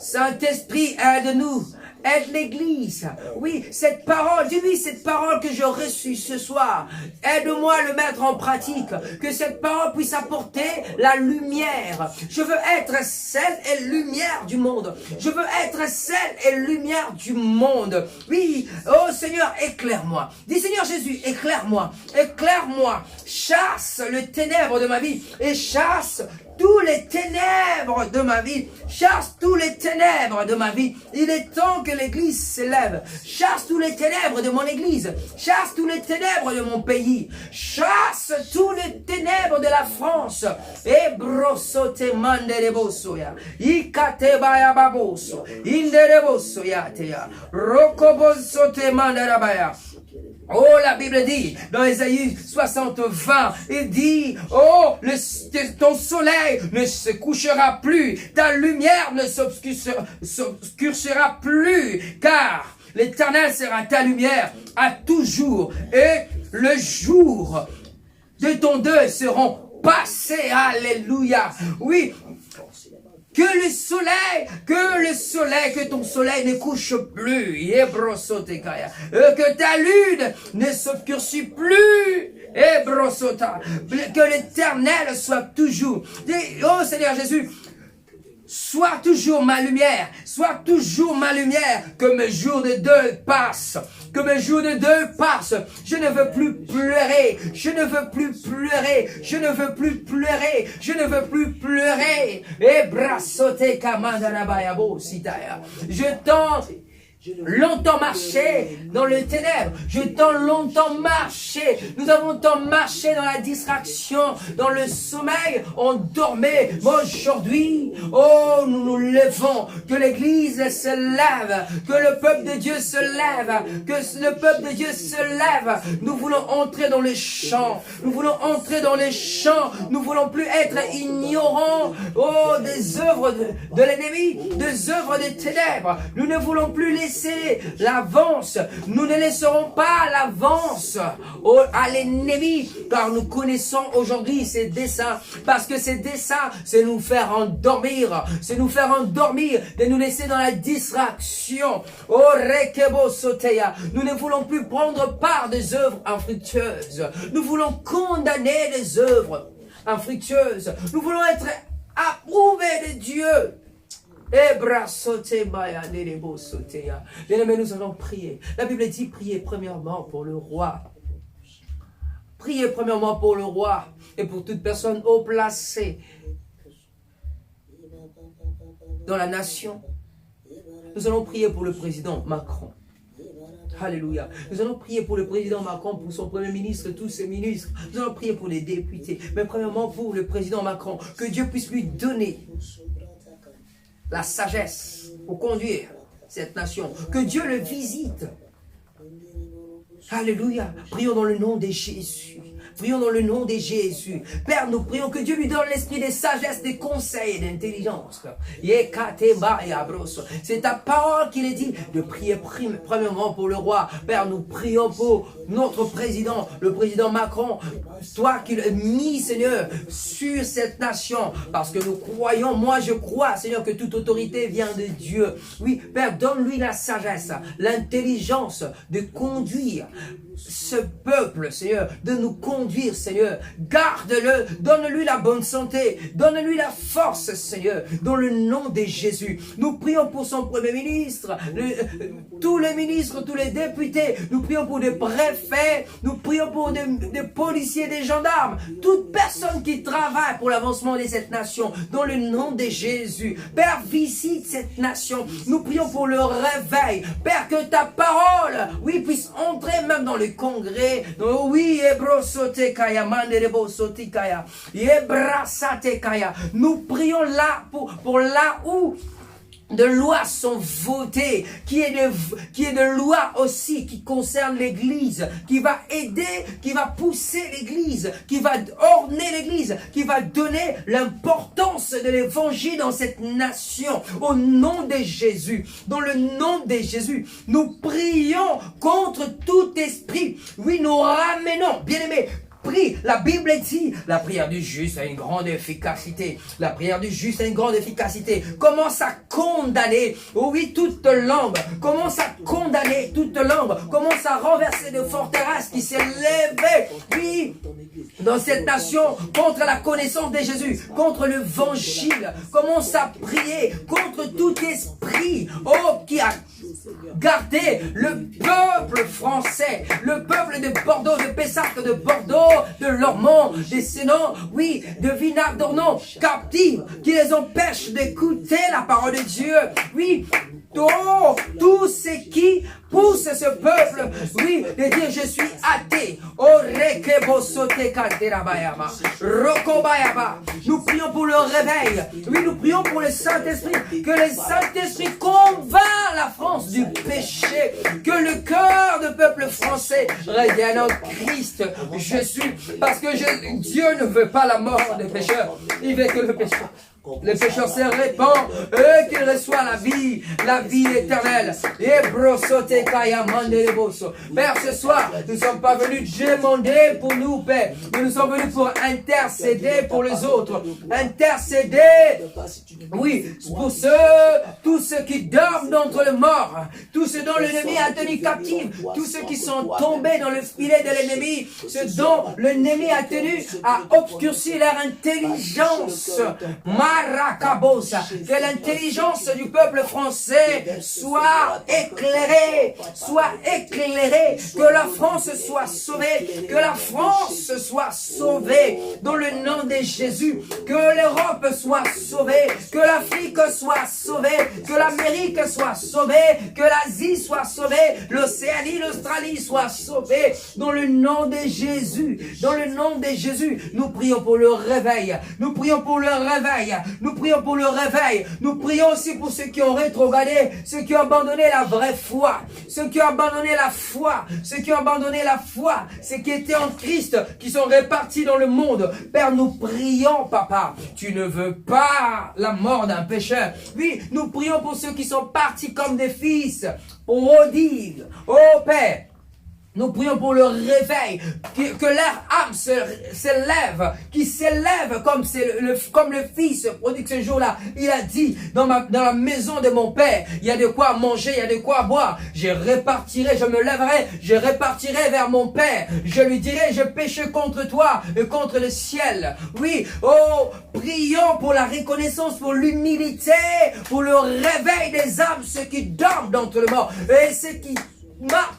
Saint-Esprit, aide-nous. Aide l'église. Oui, cette parole, dis-lui, cette parole que j'ai reçue ce soir, aide-moi à le mettre en pratique. Que cette parole puisse apporter la lumière. Je veux être sel et lumière du monde. Je veux être sel et lumière du monde. Oui, oh Seigneur, éclaire-moi. Dis Seigneur Jésus, éclaire-moi. Éclaire-moi. Chasse le ténèbre de ma vie et chasse tous les ténèbres de ma vie. Chasse tous les ténèbres de ma vie. Il est temps que l'église s'élève. Chasse tous les ténèbres de mon église. Chasse tous les ténèbres de mon pays. Chasse tous les ténèbres de la France. Et brosote mandereboso ya. Ikate baya baboso. Indereboso ya teya. Rokobosote manderabaya. Oh, la Bible dit, dans Ésaïe 60, 20, il dit, oh, ton soleil ne se couchera plus, ta lumière ne s'obscurcira plus, car l'Éternel sera ta lumière à toujours, et le jour de ton deuil seront passés. Alléluia. Oui. Que ton soleil ne couche plus, que ta lune ne s'obscurcit plus, que l'Éternel soit toujours. Oh Seigneur Jésus, sois toujours ma lumière, que mes jours de deuil passent, je ne veux plus pleurer, Et brasote kamandarabayabo sitaya. Je tente longtemps marché dans le ténèbre. Je tant longtemps marché. Nous avons tant marché dans la distraction, dans le sommeil. On dormait. Mais aujourd'hui, oh, nous nous levons. Que l'Église se lève. Que le peuple de Dieu se lève. Que le peuple de Dieu se lève. Nous voulons entrer dans les champs. Nous voulons entrer dans les champs. Nous voulons plus être ignorants, oh, des œuvres de l'ennemi, des œuvres des ténèbres. Nous ne voulons plus laisser l'avance. Nous ne laisserons pas l'avance à l'ennemi, car nous connaissons aujourd'hui ses desseins, parce que ses desseins, c'est nous faire endormir, c'est nous faire endormir, de nous laisser dans la distraction. Oh, Rekebo Soteya. Nous ne voulons plus prendre part des œuvres infructueuses. Nous voulons condamner les œuvres infructueuses. Nous voulons être approuvés de Dieu. Bien-aimés, nous allons prier. La Bible dit prier premièrement pour le roi. Priez premièrement pour le roi et pour toute personne haut placée dans la nation. Nous allons prier pour le président Macron. Alléluia. Nous allons prier pour le président Macron, pour son premier ministre, tous ses ministres. Nous allons prier pour les députés. Mais premièrement pour le président Macron. Que Dieu puisse lui donner la sagesse pour conduire cette nation. Que Dieu le visite. Alléluia. Prions dans le nom de Jésus. Prions dans le nom de Jésus. Père, nous prions que Dieu lui donne l'esprit de sagesse, de conseil et d'intelligence. C'est ta parole qui est dit de prier premièrement pour le roi. Père, nous prions pour notre président, le président Macron. Toi qui l'as mis, Seigneur, sur cette nation. Parce que nous croyons, moi je crois, Seigneur, que toute autorité vient de Dieu. Oui, Père, donne-lui la sagesse, l'intelligence de conduire ce peuple, Seigneur, de nous conduire, Seigneur. Garde-le, donne-lui la bonne santé, donne-lui la force, Seigneur, dans le nom de Jésus. Nous prions pour son premier ministre, tous les ministres, tous les députés, nous prions pour des préfets, nous prions pour des policiers, des gendarmes, toute personne qui travaille pour l'avancement de cette nation, dans le nom de Jésus. Père, visite cette nation, nous prions pour le réveil. Père, que ta parole, oui, puisse entrer même dans le congrès. Oui, nous prions là pour là où de lois sont votées, qui est de lois aussi qui concerne l'Église, qui va aider, qui va pousser l'Église, qui va orner l'Église, qui va donner l'importance de l'Évangile dans cette nation. Au nom de Jésus, dans le nom de Jésus, nous prions contre tout esprit. Oui, nous ramenons, bien-aimés, prie. La Bible dit, la prière du juste a une grande efficacité. La prière du juste a une grande efficacité. Commence à condamner, oui, toute langue. Commence à condamner toute langue. Commence à renverser de forteresses qui s'est levée, oui, dans cette nation, contre la connaissance de Jésus, contre l'évangile. Commence à prier contre tout esprit, oh, qui a gardé le peuple français, le peuple de Bordeaux, de Pessac, de Bordeaux, de Lormont, des Sénons, oui, de Vinac, d'Ornon, captifs, qui les empêchent d'écouter la parole de Dieu. Oui, oh, tout ce qui pousse ce peuple, oui, de dire je suis athée. Nous prions pour le réveil. Oui, nous prions pour le Saint-Esprit. Que le Saint-Esprit convainc la France du péché. Que le cœur du peuple français revienne en Christ. Je suis, parce que Dieu ne veut pas la mort des pécheurs. Il veut que le pécheur se répand et qu'il reçoit la vie éternelle. Père, ce soir, nous ne sommes pas venus demander pour nous, Père, mais nous sommes venus pour intercéder pour les autres. Intercéder, oui, pour tous ceux qui dorment d'entre les morts, tous ceux dont l'ennemi a tenu captif, tous ceux qui sont tombés dans le filet de l'ennemi, ceux dont l'ennemi a tenu à obscurcir leur intelligence. Marakabosa, que l'intelligence du peuple français soit éclairée, que la France soit sauvée, que la France soit sauvée dans le nom de Jésus, que l'Europe soit sauvée, que l'Afrique soit sauvée, que l'Amérique soit sauvée, que l'Asie soit sauvée, l'Océanie, l'Australie soit sauvée dans le nom de Jésus, dans le nom de Jésus. Nous prions pour le réveil, nous prions pour le réveil, nous prions pour le réveil, nous prions aussi pour ceux qui ont rétrogradé, ceux qui ont abandonné la vraie foi, ceux qui ont abandonné la foi, ceux qui ont abandonné la foi, ceux qui étaient en Christ, qui sont répartis dans le monde. Père, nous prions, Papa, tu ne veux pas la mort d'un pécheur. Oui, nous prions pour ceux qui sont partis comme des fils prodigues. Oh Père, nous prions pour le réveil, que leur âme s'élève, qui s'élève comme le fils prodigue ce jour-là. Il a dit, dans la maison de mon père, il y a de quoi manger, il y a de quoi boire. Je répartirai, je me lèverai, je répartirai vers mon père. Je lui dirai, je péché contre toi et contre le ciel. Oui, oh, prions pour la reconnaissance, pour l'humilité, pour le réveil des âmes, ceux qui dorment dans le mort et ceux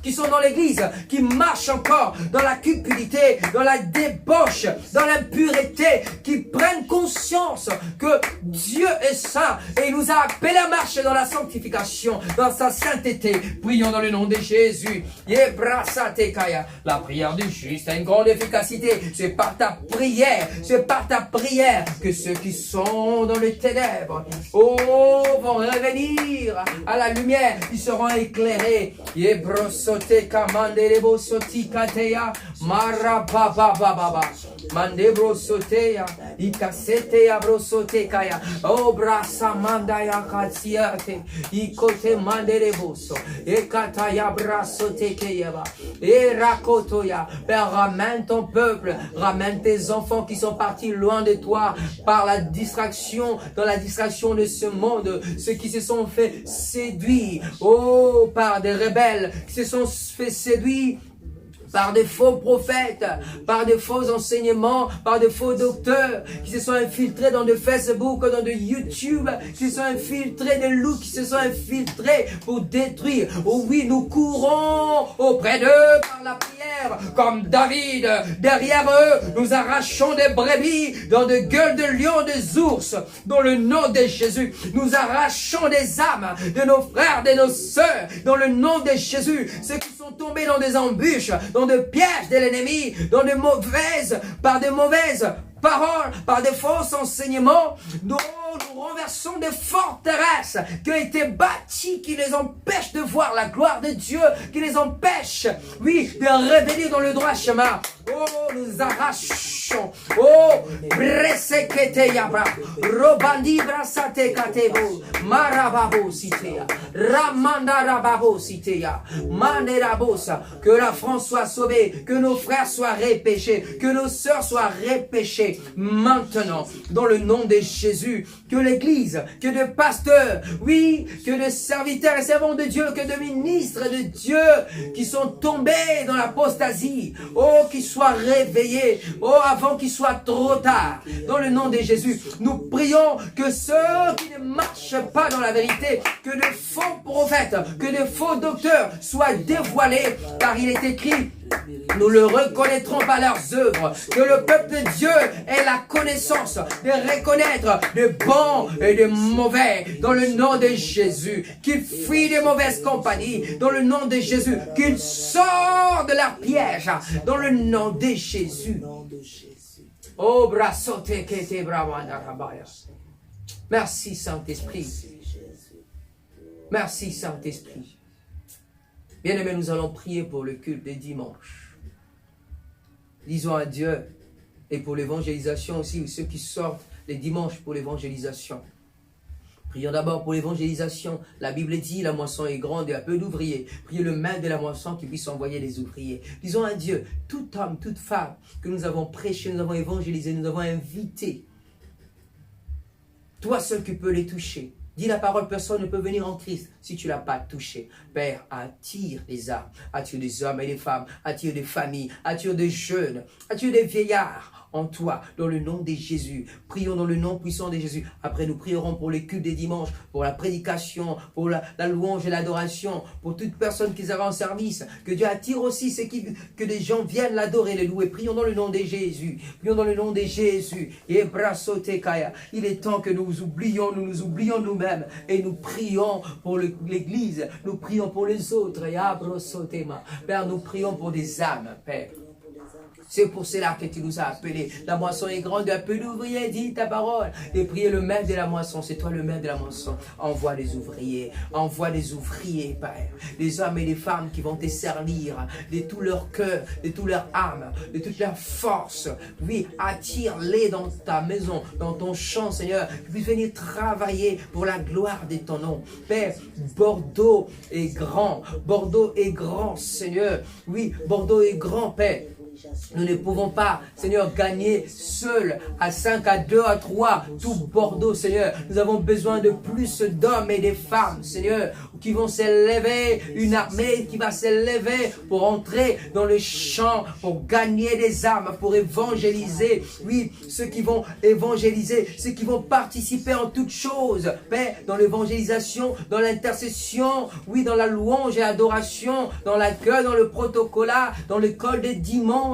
qui sont dans l'église, qui marchent encore dans la cupidité, dans la débauche, dans l'impureté, qui prennent conscience que Dieu est saint et il nous a appelés à marcher dans la sanctification, dans sa sainteté. Prions dans le nom de Jésus. La prière du juste a une grande efficacité. C'est par ta prière, que ceux qui sont dans les ténèbres, vont revenir à la lumière, ils seront éclairés. Brosote kamanderebo sotikateya marababababa mandebro soteya ikaseteya brosotekaya obrasa mandaya katiate ikote mandereboso ekataya brasotekeyeba erakotoya. Père, ramène ton peuple, ramène tes enfants qui sont partis loin de toi par la distraction, dans la distraction de ce monde, ceux qui se sont fait séduire par des rebelles, qui se sont fait séduire par des faux prophètes, par des faux enseignements, par des faux docteurs qui se sont infiltrés dans de Facebook, dans de YouTube, qui se sont infiltrés des loups, qui se sont infiltrés pour détruire. Oh oui, nous courons auprès d'eux par la prière, comme David. Derrière eux, nous arrachons des brebis dans de gueules de lions, des ours. Dans le nom de Jésus, nous arrachons des âmes de nos frères, de nos sœurs. Dans le nom de Jésus, ceux qui sont tombés dans des embûches, dans de pièges de l'ennemi, par de mauvaises paroles, par des faux enseignements, nous renversons des forteresses qui ont été bâties, qui les empêchent de voir la gloire de Dieu, qui les empêchent, oui, de revenir dans le droit chemin. Oh, nous arrachons. Oh, bresekete yabra, robandi brasate katebo, marababo sitea, ramanda rababo sitea, manderabosa. Que la France soit sauvée, que nos frères soient repêchés, que nos sœurs soient repêchées maintenant, dans le nom de Jésus. Que l'église, que de pasteurs, oui, que de serviteurs et servants de Dieu, que de ministres de Dieu qui sont tombés dans l'apostasie, oh, qui soient réveillés, oh, avant qu'il soit trop tard. Dans le nom de Jésus, nous prions que ceux qui ne marchent pas dans la vérité, que de faux prophètes, que de faux docteurs soient dévoilés, car il est écrit, nous le reconnaîtrons par leurs œuvres. Que le peuple de Dieu ait la connaissance de reconnaître de bons et de mauvais dans le nom de Jésus. Qu'il fuit des mauvaises compagnies dans le nom de Jésus. Qu'il sort de leur piège dans le nom de Jésus. Oh, brasote kete bravanda rabaya. Merci Saint-Esprit. Merci Saint-Esprit. Bien-aimés, nous allons prier pour le culte des dimanches. Disons à Dieu, et pour l'évangélisation aussi, ceux qui sortent les dimanches pour l'évangélisation. Prions d'abord pour l'évangélisation. La Bible dit, la moisson est grande et a peu d'ouvriers. Priez le maître de la moisson qui puisse envoyer les ouvriers. Disons à Dieu, tout homme, toute femme que nous avons prêché, nous avons évangélisé, nous avons invité. Toi seul qui peux les toucher. Dis la parole, personne ne peut venir en Christ si tu ne l'as pas touché. Père, attire les âmes, attire des hommes et des femmes, attire des familles, attire des jeunes, attire des vieillards en toi, dans le nom de Jésus. Prions dans le nom puissant de Jésus. Après, nous prierons pour les cultes des dimanches, pour la prédication, pour la louange et l'adoration, pour toute personne qui sera en service. Que Dieu attire aussi que des gens viennent l'adorer, le louer. Prions dans le nom de Jésus. Prions dans le nom de Jésus. Il est temps que nous nous oublions nous-mêmes et nous prions pour l'Église. Nous prions pour les autres. Père, nous prions pour des âmes, Père. C'est pour cela que tu nous as appelés. La moisson est grande, un peu d'ouvriers, dit ta parole. Et priez le maître de la moisson. C'est toi le maître de la moisson. Envoie des ouvriers, Père. Des hommes et des femmes qui vont te servir de tout leur cœur, de tout leur âme, de toute leur force. Oui, attire-les dans ta maison, dans ton champ, Seigneur. Qu'ils puissent venir travailler pour la gloire de ton nom. Père, Bordeaux est grand, Seigneur. Oui, Bordeaux est grand, Père. Nous ne pouvons pas, Seigneur, gagner seul à 5, à 2, à 3, tout Bordeaux, Seigneur. Nous avons besoin de plus d'hommes et de femmes, Seigneur, qui vont s'élever, une armée qui va s'élever pour entrer dans le champ, pour gagner des âmes, pour évangéliser. Oui, ceux qui vont évangéliser, ceux qui vont participer en toutes choses, Père, dans l'évangélisation, dans l'intercession, oui, dans la louange et l'adoration, dans l'accueil, dans le protocolat, dans l'école des dimanches,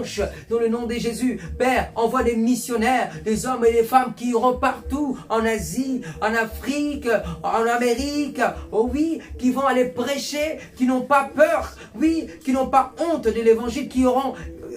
dans le nom de Jésus. Père, envoie des missionnaires, des hommes et des femmes qui iront partout, en Asie, en Afrique, en Amérique, oh oui, qui vont aller prêcher, qui n'ont pas peur, oui, qui n'ont pas honte de l'évangile, qui auront,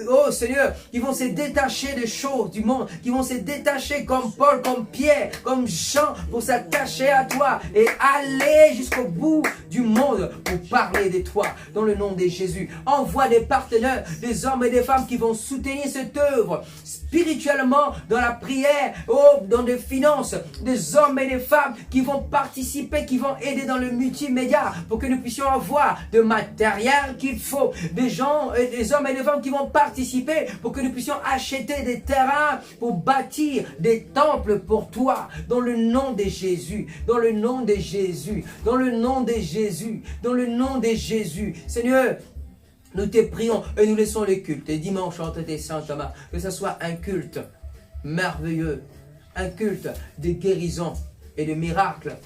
oh Seigneur, qui vont se détacher des choses du monde, qui vont se détacher comme Paul, comme Pierre, comme Jean, pour s'attacher à toi et aller jusqu'au bout du monde pour parler de toi, dans le nom de Jésus. Envoie des partenaires, des hommes et des femmes qui vont soutenir cette œuvre spirituellement, dans la prière, oh, dans des finances, des hommes et des femmes qui vont participer, qui vont aider dans le multimédia pour que nous puissions avoir de matériel qu'il faut, des gens, des hommes et des femmes qui vont participer pour que nous puissions acheter des terrains pour bâtir des temples pour toi, dans le nom de Jésus, dans le nom de Jésus, dans le nom de Jésus, dans le nom de Jésus. Seigneur, nous te prions et nous laissons les cultes. Et dimanche, entre tes saints, Thomas, que ce soit un culte merveilleux, un culte de guérison et de miracles,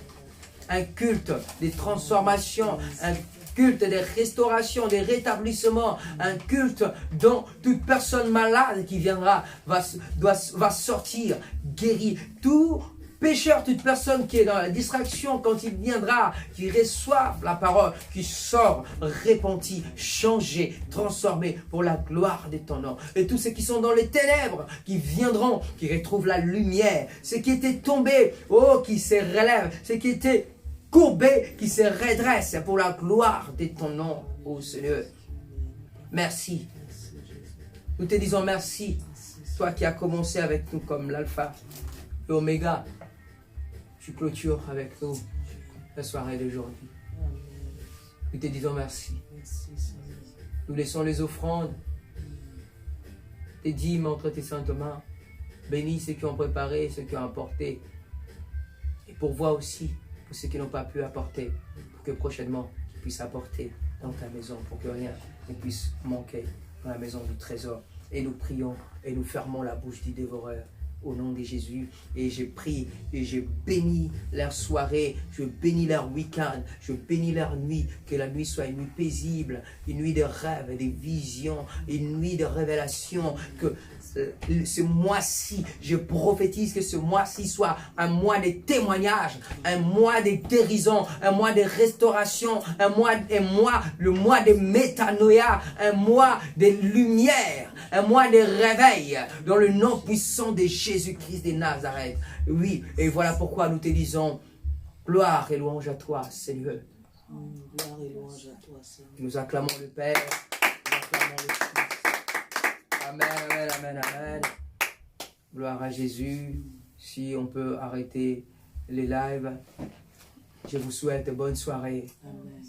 un culte de transformation, un culte de restauration, de rétablissement, un culte dont toute personne malade qui viendra va sortir guérie. Tout pécheur, toute personne qui est dans la distraction, quand il viendra, qui reçoive la parole, qui sort repenti, changé, transformé pour la gloire de ton nom. Et tous ceux qui sont dans les ténèbres, qui viendront, qui retrouvent la lumière. Ceux qui étaient tombés, oh, qui se relèvent. Ceux qui étaient courbés, qui se redressent pour la gloire de ton nom, oh Seigneur. Merci. Nous te disons merci, toi qui as commencé avec nous comme l'alpha et l'oméga. Tu clôtures avec nous la soirée d'aujourd'hui. Nous te disons merci. Nous laissons les offrandes, tes dîmes entre tes saintes mains. Bénis ceux qui ont préparé, ceux qui ont apporté. Et pourvois aussi pour ceux qui n'ont pas pu apporter, pour que prochainement ils puissent apporter dans ta maison, pour que rien ne puisse manquer dans la maison du trésor. Et nous prions et nous fermons la bouche du dévoreur. Au nom de Jésus, et je prie et je bénis leur soirée, je bénis leur week-end, je bénis leur nuit, que la nuit soit une nuit paisible, une nuit de rêves et de visions, une nuit de révélation, que ce mois-ci, je prophétise que ce mois-ci soit un mois de témoignage, un mois de guérison, un mois de restauration, le mois de métanoïa, un mois de lumière, un mois de réveil, dans le nom puissant de Jésus-Christ de Nazareth. Oui, et voilà pourquoi nous te disons, gloire et louange à toi, Seigneur. Gloire et louange à toi, Seigneur. Nous acclamons le Père, nous acclamons le Fils. Amen, amen, amen, amen. Gloire à Jésus. Si on peut arrêter les lives, je vous souhaite bonne soirée. Amen.